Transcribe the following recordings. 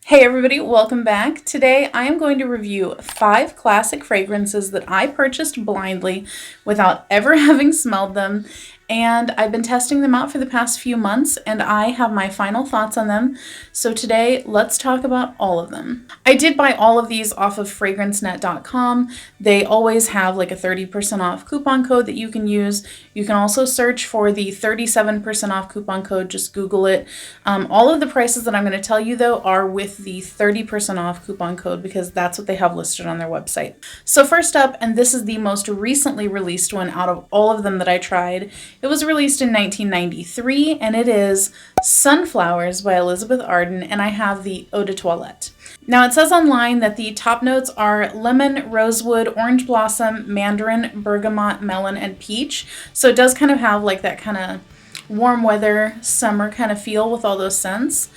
Hey everybody, welcome back. Today I am going to review 5 classic fragrances that I purchased blindly without ever having smelled them, and I've been testing them out for the past few months and I have my final thoughts on them. So today let's talk about all of them. I did buy all of these off of Fragrancenet.com. They always have like a 30% off coupon code that you can use. You can also search for the 37% off coupon code, just Google it. All of the prices that I'm going to tell you though are with the 30% off coupon code because that's what they have listed on their website. So first up, and this is the most recently released one out of all of them that I tried, it was released in 1993 and it is Sunflowers by Elizabeth Arden, and I have the Eau de Toilette. Now it says online that the top notes are lemon, rosewood, orange blossom, mandarin, bergamot, melon, and peach. So it does kind of have like that kind of warm weather, summer kind of feel with all those scents.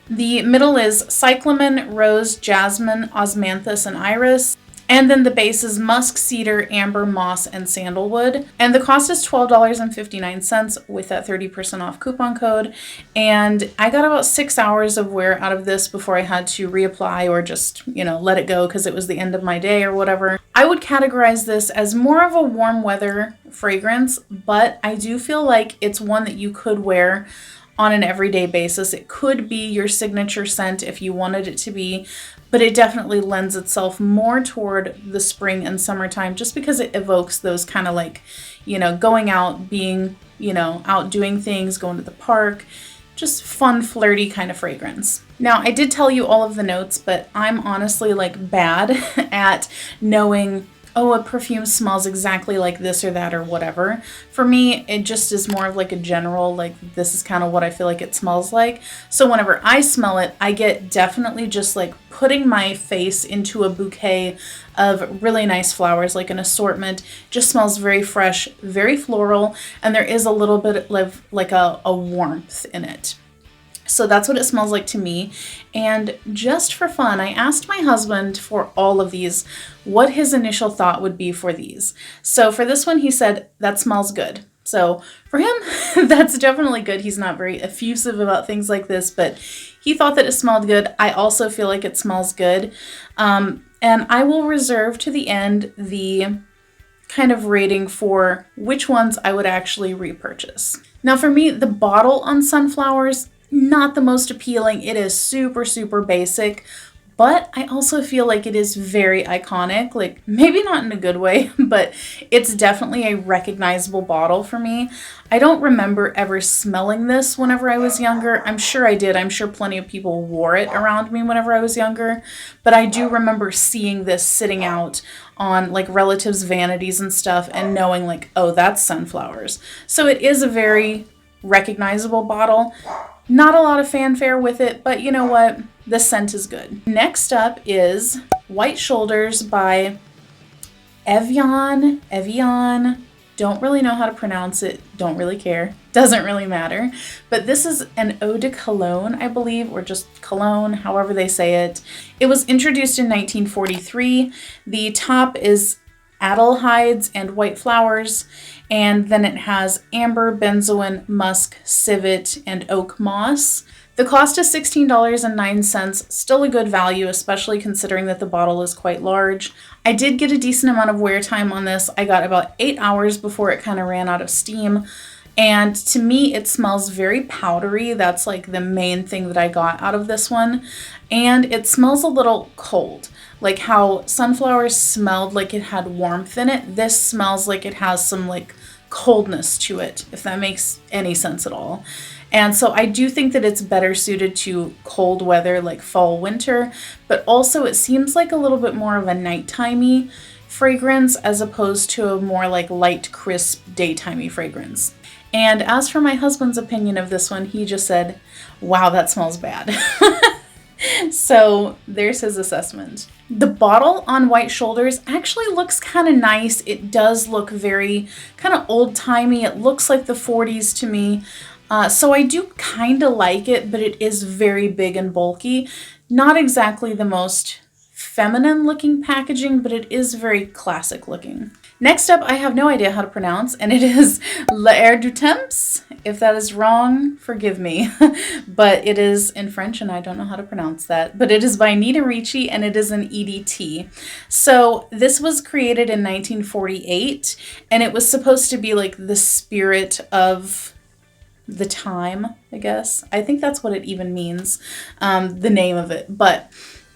The middle is cyclamen, rose, jasmine, osmanthus, and iris. And then the base is musk, cedar, amber, moss, and sandalwood. And the cost is $12.59 with that 30% off coupon code. And I got about 6 hours of wear out of this before I had to reapply or just, let it go because it was the end of my day or whatever. I would categorize this as more of a warm weather fragrance, but I do feel like it's one that you could wear on an everyday basis. It could be your signature scent if you wanted it to be, but it definitely lends itself more toward the spring and summertime just because it evokes those kind of like, going out, being, out doing things, going to the park, just fun, flirty kind of fragrance. Now, I did tell you all of the notes, but I'm honestly like bad at knowing, oh, a perfume smells exactly like this or that or whatever. For me, it just is more of like a general, like this is kind of what I feel like it smells like. So whenever I smell it, I get definitely just like putting my face into a bouquet of really nice flowers, like an assortment. Just smells very fresh, very floral, and there is a little bit of like a warmth in it. So that's what it smells like to me. And just for fun, I asked my husband for all of these what his initial thought would be for these. So for this one, he said, that smells good. So for him, that's definitely good. He's not very effusive about things like this, but he thought that it smelled good. I also feel like it smells good. And I will reserve to the end the kind of rating for which ones I would actually repurchase. Now for me, the bottle on Sunflowers, not the most appealing. It is super, super basic, but I also feel like it is very iconic, like maybe not in a good way, but it's definitely a recognizable bottle for me. I don't remember ever smelling this whenever I was younger. I'm sure I did. I'm sure plenty of people wore it around me whenever I was younger, but I do remember seeing this sitting out on like relatives' vanities and stuff and knowing like, oh, that's Sunflowers. So it is a very recognizable bottle. Not a lot of fanfare with it, but you know what? The scent is good. Next up is White Shoulders by Evian. Don't really know how to pronounce it. Don't really care. Doesn't really matter. But this is an eau de cologne, I believe, or just cologne, however they say it. It was introduced in 1943. The top is adelheids and white flowers, and then it has amber, benzoin, musk, civet, and oak moss. The cost is $16.09, still a good value, especially considering that the bottle is quite large. I did get a decent amount of wear time on this. I got about 8 hours before it kind of ran out of steam. And to me, it smells very powdery. That's like the main thing that I got out of this one. And it smells a little cold. Like how Sunflowers smelled like it had warmth in it. This smells like it has some like coldness to it, if that makes any sense at all. And so I do think that it's better suited to cold weather like fall, winter, but also it seems like a little bit more of a nighttimey fragrance as opposed to a more like light, crisp, daytimey fragrance. And as for my husband's opinion of this one, he just said, wow, that smells bad. So there's his assessment. The bottle on White Shoulders actually looks kind of nice. It does look very kind of old-timey. It looks like the 40s to me. So I do kind of like it, but it is very big and bulky. Not exactly the most feminine looking packaging, but it is very classic looking. Next up, I have no idea how to pronounce, and it is L'Air du Temps. If that is wrong, forgive me. But it is in French, and I don't know how to pronounce that. But it is by Nina Ricci, and it is an EDT. So this was created in 1948, and it was supposed to be like the spirit of the time, I guess. I think that's what it even means, the name of it. But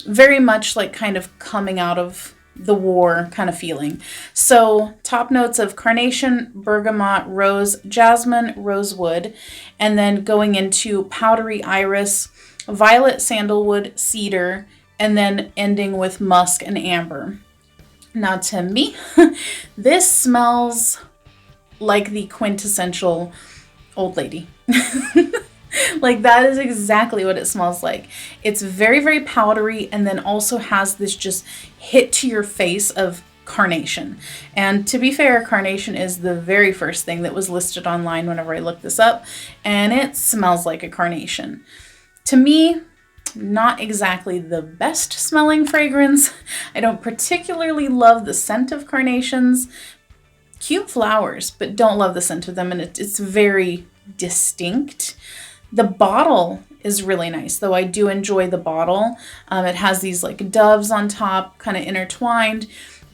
very much like kind of coming out of the war kind of feeling. So top notes of carnation, bergamot, rose, jasmine, rosewood, and then going into powdery iris, violet, sandalwood, cedar, and then ending with musk and amber. Now to me, this smells like the quintessential old lady. Like that is exactly what it smells like. It's very, very powdery, and then also has this just hit to your face of carnation. And to be fair, carnation is the very first thing that was listed online whenever I looked this up, and it smells like a carnation. To me, not exactly the best smelling fragrance. I don't particularly love the scent of carnations. Cute flowers, but don't love the scent of them, and it's very distinct. The bottle is really nice, though I do enjoy the bottle. It has these like doves on top, kind of intertwined,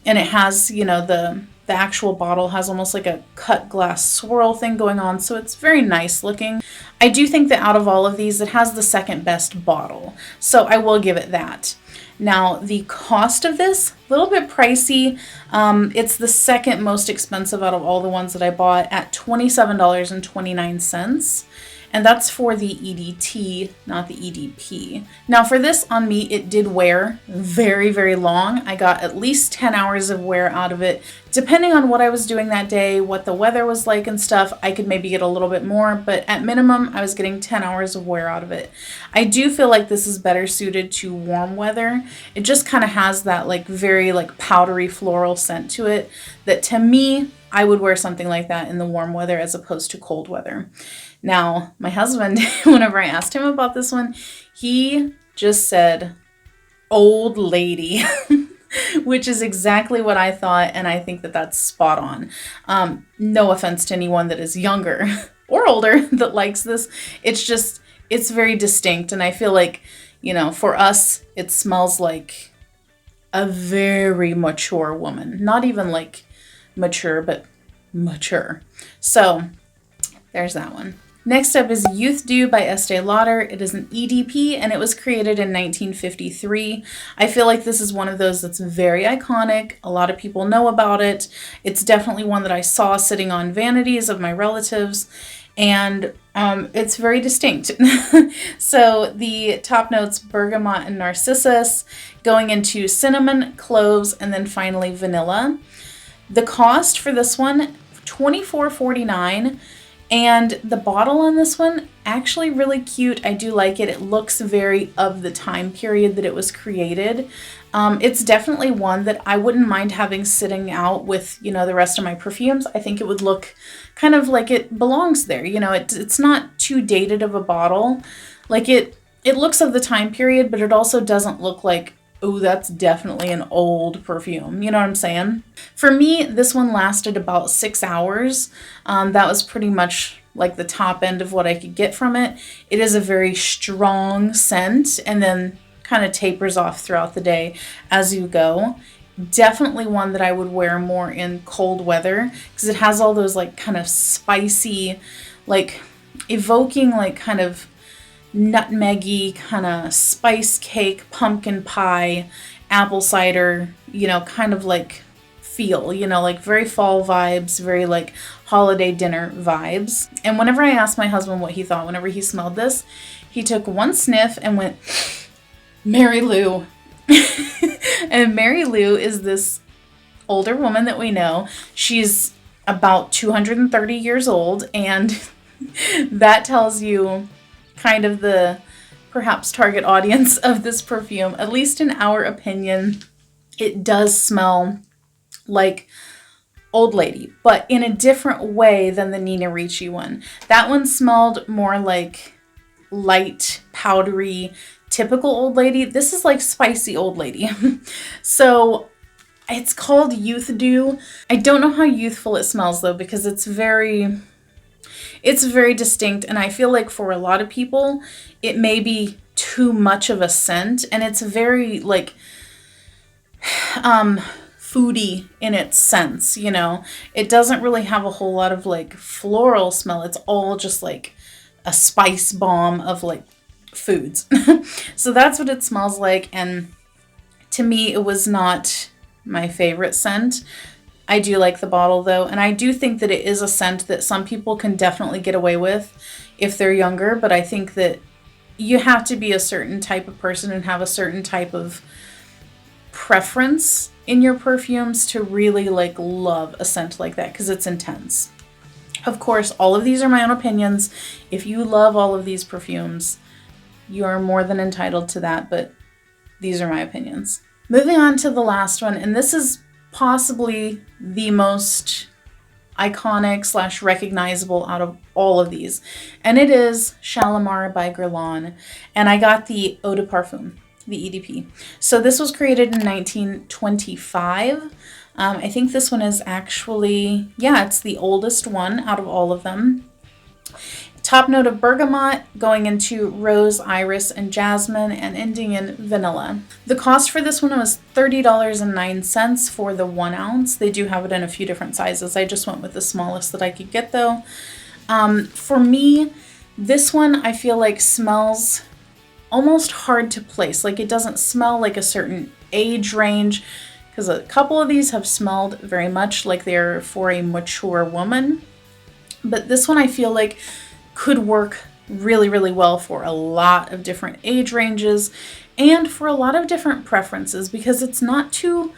and it has, you know, the actual bottle has almost like a cut glass swirl thing going on, so it's very nice looking. I do think that out of all of these, it has the second best bottle, so I will give it that. Now, the cost of this, a little bit pricey. It's the second most expensive out of all the ones that I bought at $27.29. And that's for the EDT, not the EDP. Now for this on me, it did wear very, very long. I got at least 10 hours of wear out of it. Depending on what I was doing that day, what the weather was like and stuff, I could maybe get a little bit more, but at minimum, I was getting 10 hours of wear out of it. I do feel like this is better suited to warm weather. It just kind of has that like very like powdery floral scent to it that to me, I would wear something like that in the warm weather as opposed to cold weather. Now, my husband, whenever I asked him about this one, he just said, old lady, which is exactly what I thought, and I think that that's spot on. No offense to anyone that is younger or older that likes this. It's very distinct, and I feel like, you know, for us, it smells like a very mature woman. Not even like mature, but mature. So, there's that one. Next up is Youth Dew by Estee Lauder. It is an EDP, and it was created in 1953. I feel like this is one of those that's very iconic. A lot of people know about it. It's definitely one that I saw sitting on vanities of my relatives, and it's very distinct. So the top notes, bergamot and narcissus, going into cinnamon, cloves, and then finally vanilla. The cost for this one, $24.49. And the bottle on this one, actually really cute. I do like it. It looks very of the time period that it was created. It's definitely one that I wouldn't mind having sitting out with, you know, the rest of my perfumes. I think it would look kind of like it belongs there. You know, it's not too dated of a bottle. Like it looks of the time period, but it also doesn't look like, oh, that's definitely an old perfume. You know what I'm saying? For me, this one lasted about 6 hours. That was pretty much like the top end of what I could get from it. It is a very strong scent and then kind of tapers off throughout the day as you go. Definitely one that I would wear more in cold weather because it has all those like kind of spicy, like evoking like kind of nutmeggy kind of spice cake, pumpkin pie, apple cider, you know, kind of like feel, you know, like very fall vibes, very like holiday dinner vibes. And whenever I asked my husband what he thought whenever he smelled this, he took one sniff and went, Mary Lou. And Mary Lou is this older woman that we know. She's about 230 years old, and that tells you kind of the perhaps target audience of this perfume. At least in our opinion, it does smell like old lady, but in a different way than the Nina Ricci one. That one smelled more like light, powdery, typical old lady. This is like spicy old lady. So It's called Youth Dew. I don't know how youthful it smells though, because it's very distinct, and I feel like for a lot of people it may be too much of a scent, and it's very like foody in its sense, you know. It doesn't really have a whole lot of like floral smell. It's all just like a spice bomb of like foods. So that's what it smells like, and to me it was not my favorite scent. I do like the bottle though, and I do think that it is a scent that some people can definitely get away with if they're younger, but I think that you have to be a certain type of person and have a certain type of preference in your perfumes to really like love a scent like that, because it's intense. Of course, all of these are my own opinions. If you love all of these perfumes, you are more than entitled to that, but these are my opinions. Moving on to the last one, and this is possibly the most iconic / recognizable out of all of these, and it is Shalimar by Guerlain, and I got the Eau de Parfum, the EDP. So this was created in 1925. I think this one is actually, yeah, it's the oldest one out of all of them. Top note of bergamot, going into rose, iris, and jasmine, and ending in vanilla. The cost for this one was $30.09 for the 1 ounce. They do have it in a few different sizes. I just went with the smallest that I could get though. For me, this one I feel like smells almost hard to place. Like it doesn't smell like a certain age range, because a couple of these have smelled very much like they're for a mature woman. But this one I feel like could work really, really well for a lot of different age ranges and for a lot of different preferences, because it's not too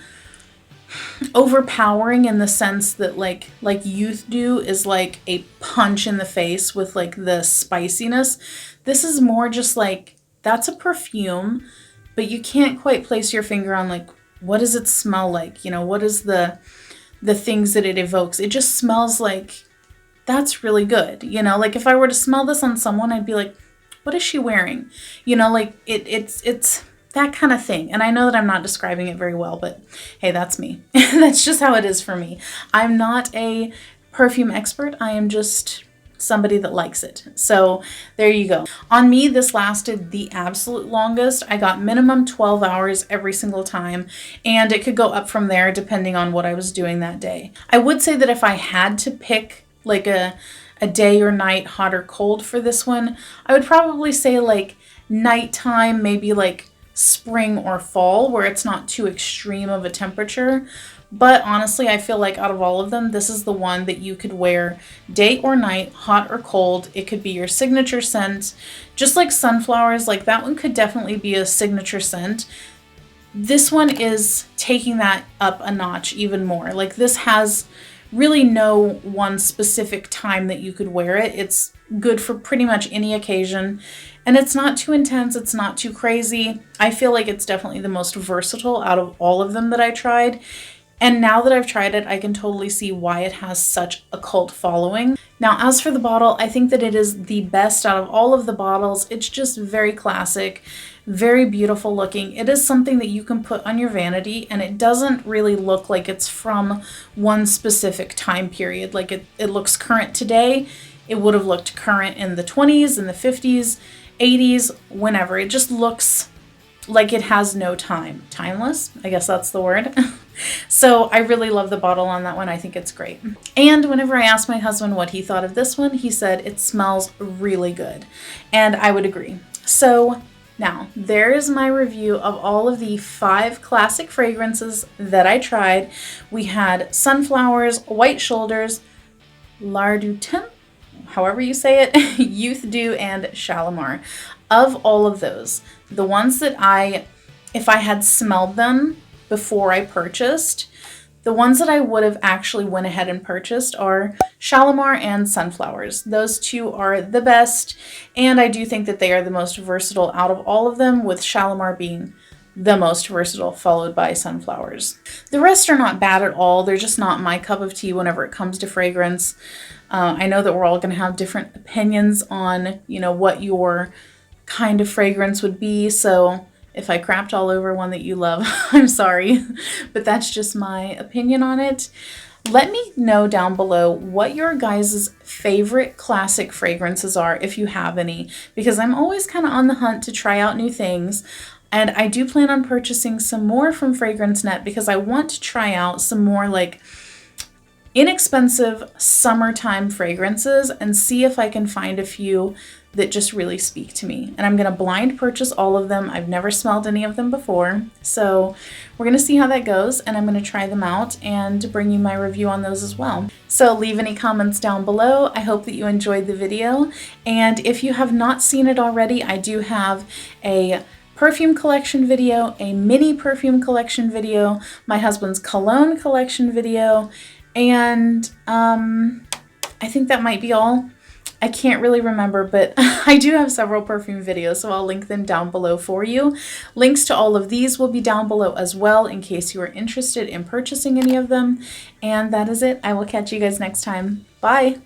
overpowering in the sense that like Youth Dew is like a punch in the face with like the spiciness. This is more just like, that's a perfume, but you can't quite place your finger on like, what does it smell like? You know, what is the things that it evokes? It just smells like, that's really good. You know, like if I were to smell this on someone, I'd be like, what is she wearing? You know, like it's that kind of thing. And I know that I'm not describing it very well, but hey, that's me. That's just how it is for me. I'm not a perfume expert. I am just somebody that likes it. So there you go. On me, this lasted the absolute longest. I got minimum 12 hours every single time, and it could go up from there depending on what I was doing that day. I would say that if I had to pick like a day or night, hot or cold for this one, I would probably say like nighttime, maybe like spring or fall, where it's not too extreme of a temperature. But honestly, I feel like out of all of them, this is the one that you could wear day or night, hot or cold. It could be your signature scent, just like sunflowers. Like that one could definitely be a signature scent. This one is taking that up a notch even more. Like this has really no one specific time that you could wear it. It's good for pretty much any occasion, and it's not too intense. It's not too crazy. I feel like it's definitely the most versatile out of all of them that I tried. And now that I've tried it, I can totally see why it has such a cult following. Now, as for the bottle, I think that it is the best out of all of the bottles. It's just very classic, very beautiful looking. It is something that you can put on your vanity, and it doesn't really look like it's from one specific time period. Like it looks current today. It would have looked current in the 20s, in the 50s, 80s, whenever. It just looks like it has no time. Timeless, I guess that's the word. So I really love the bottle on that one. I think it's great. And whenever I asked my husband what he thought of this one, he said it smells really good. And I would agree. So now there's my review of all of the 5 classic fragrances that I tried. We had Sunflowers, White Shoulders, Lardutin, however you say it, Youth Dew, and Shalimar. Of all of those, the ones that if I had smelled them before I purchased, the ones that I would have actually went ahead and purchased are Shalimar and Sunflowers. Those two are the best, and I do think that they are the most versatile out of all of them, with Shalimar being the most versatile, followed by Sunflowers. The rest are not bad at all. They're just not my cup of tea whenever it comes to fragrance. I know that we're all going to have different opinions on, what your kind of fragrance would be, so If I crapped all over one that you love, I'm sorry, but that's just my opinion on it. Let me know down below what your guys' favorite classic fragrances are, if you have any, because I'm always kind of on the hunt to try out new things. And I do plan on purchasing some more from Fragrancenet because I want to try out some more like inexpensive summertime fragrances and see if I can find a few that just really speak to me. And I'm going to blind purchase all of them. I've never smelled any of them before. So we're going to see how that goes, and I'm going to try them out and bring you my review on those as well. So leave any comments down below. I hope that you enjoyed the video. And if you have not seen it already, I do have a perfume collection video, a mini perfume collection video, my husband's cologne collection video, and I think that might be all. I can't really remember, but I do have several perfume videos, so I'll link them down below for you. Links to all of these will be down below as well in case you are interested in purchasing any of them. And that is it. I will catch you guys next time. Bye!